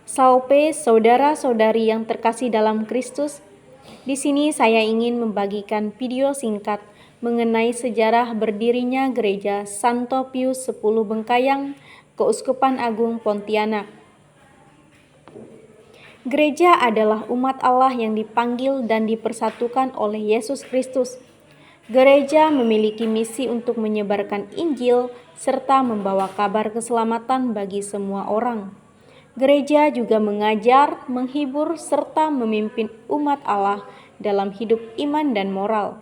Saupe, saudara-saudari yang terkasih dalam Kristus, di sini saya ingin membagikan video singkat mengenai sejarah berdirinya Gereja Santo Pius X Bengkayang, Keuskupan Agung Pontianak. Gereja adalah umat Allah yang dipanggil dan dipersatukan oleh Yesus Kristus. Gereja memiliki misi untuk menyebarkan Injil serta membawa kabar keselamatan bagi semua orang. Gereja juga mengajar, menghibur, serta memimpin umat Allah dalam hidup iman dan moral.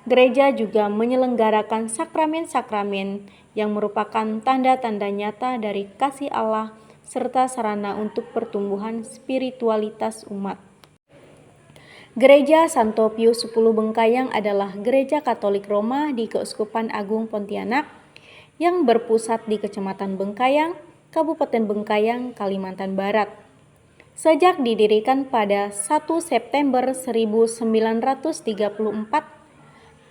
Gereja juga menyelenggarakan sakramen-sakramen yang merupakan tanda-tanda nyata dari kasih Allah serta sarana untuk pertumbuhan spiritualitas umat. Gereja Santo Pius X Bengkayang adalah gereja Katolik Roma di Keuskupan Agung Pontianak yang berpusat di Kecamatan Bengkayang, Kabupaten Bengkayang, Kalimantan Barat. Sejak didirikan pada 1 September 1934,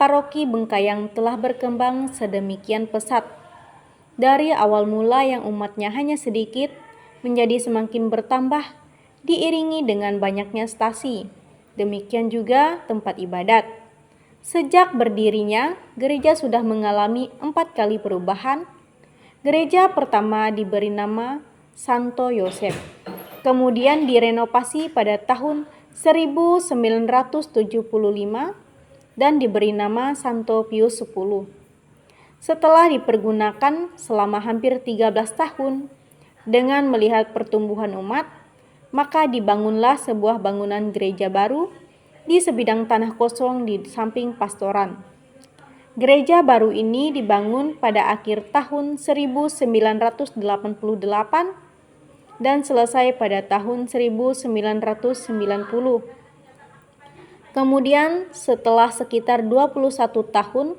Paroki Bengkayang telah berkembang sedemikian pesat. Dari awal mula yang umatnya hanya sedikit, menjadi semakin bertambah, diiringi dengan banyaknya stasi. Demikian juga tempat ibadat. Sejak berdirinya, gereja sudah mengalami 4 kali perubahan. Gereja pertama diberi nama Santo Yosef, kemudian direnovasi pada tahun 1975 dan diberi nama Santo Pius X. Setelah dipergunakan selama hampir 13 tahun, dengan melihat pertumbuhan umat, maka dibangunlah sebuah bangunan gereja baru di sebidang tanah kosong di samping pastoran. Gereja baru ini dibangun pada akhir tahun 1988 dan selesai pada tahun 1990. Kemudian setelah sekitar 21 tahun,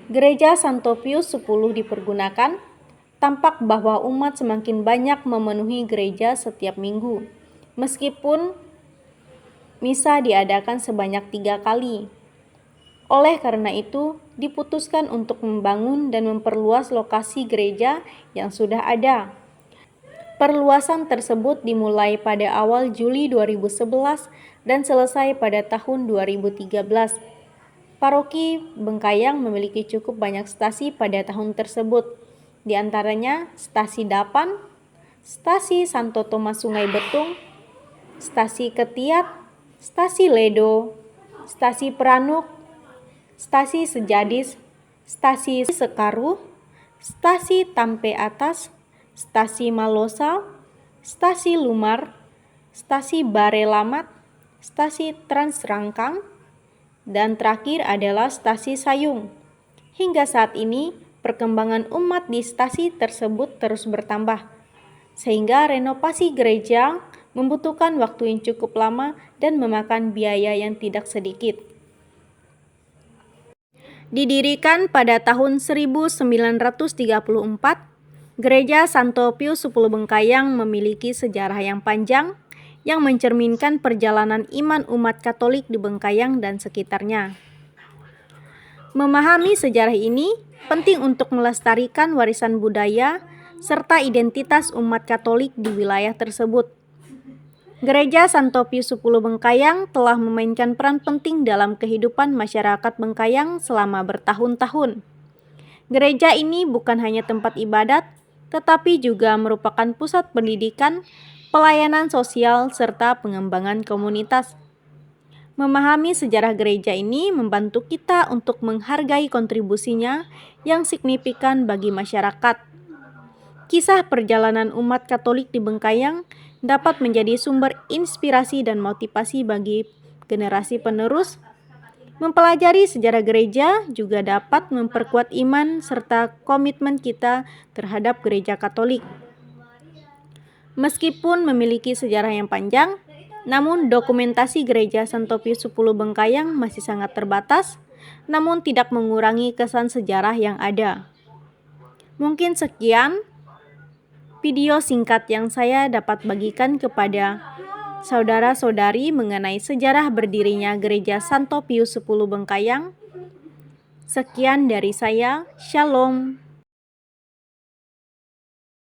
Gereja Santo Pius X dipergunakan. Tampak bahwa umat semakin banyak memenuhi gereja setiap minggu, meskipun misa diadakan sebanyak 3 kali. Oleh karena itu, diputuskan untuk membangun dan memperluas lokasi gereja yang sudah ada. Perluasan tersebut dimulai pada awal Juli 2011 dan selesai pada tahun 2013. Paroki Bengkayang memiliki cukup banyak stasi pada tahun tersebut. Di antaranya Stasi Dapan, Stasi Santo Tomas Sungai Betung, Stasi Ketiat, Stasi Ledo, Stasi Peranuk, Stasi Sejadis, Stasi Sekaruh, Stasi Tampe Atas, Stasi Malosa, Stasi Lumar, Stasi Bare Lamat, Stasi Trans Rangkang, dan terakhir adalah Stasi Sayung. Hingga saat ini, perkembangan umat di stasi tersebut terus bertambah, sehingga renovasi gereja membutuhkan waktu yang cukup lama dan memakan biaya yang tidak sedikit. Didirikan pada tahun 1934, Gereja Santo Pius X Bengkayang memiliki sejarah yang panjang yang mencerminkan perjalanan iman umat Katolik di Bengkayang dan sekitarnya. Memahami sejarah ini penting untuk melestarikan warisan budaya serta identitas umat Katolik di wilayah tersebut. Gereja Santo Pius X Bengkayang telah memainkan peran penting dalam kehidupan masyarakat Bengkayang selama bertahun-tahun. Gereja ini bukan hanya tempat ibadat, tetapi juga merupakan pusat pendidikan, pelayanan sosial, serta pengembangan komunitas. Memahami sejarah gereja ini membantu kita untuk menghargai kontribusinya yang signifikan bagi masyarakat. Kisah perjalanan umat Katolik di Bengkayang dapat menjadi sumber inspirasi dan motivasi bagi generasi penerus. Mempelajari sejarah gereja juga dapat memperkuat iman serta komitmen kita terhadap gereja Katolik. Meskipun memiliki sejarah yang panjang, namun dokumentasi Gereja Santo Pius X Bengkayang masih sangat terbatas, namun tidak mengurangi kesan sejarah yang ada. Mungkin sekian video singkat yang saya dapat bagikan kepada saudara-saudari mengenai sejarah berdirinya Gereja Santo Pius X Bengkayang. Sekian dari saya, Shalom.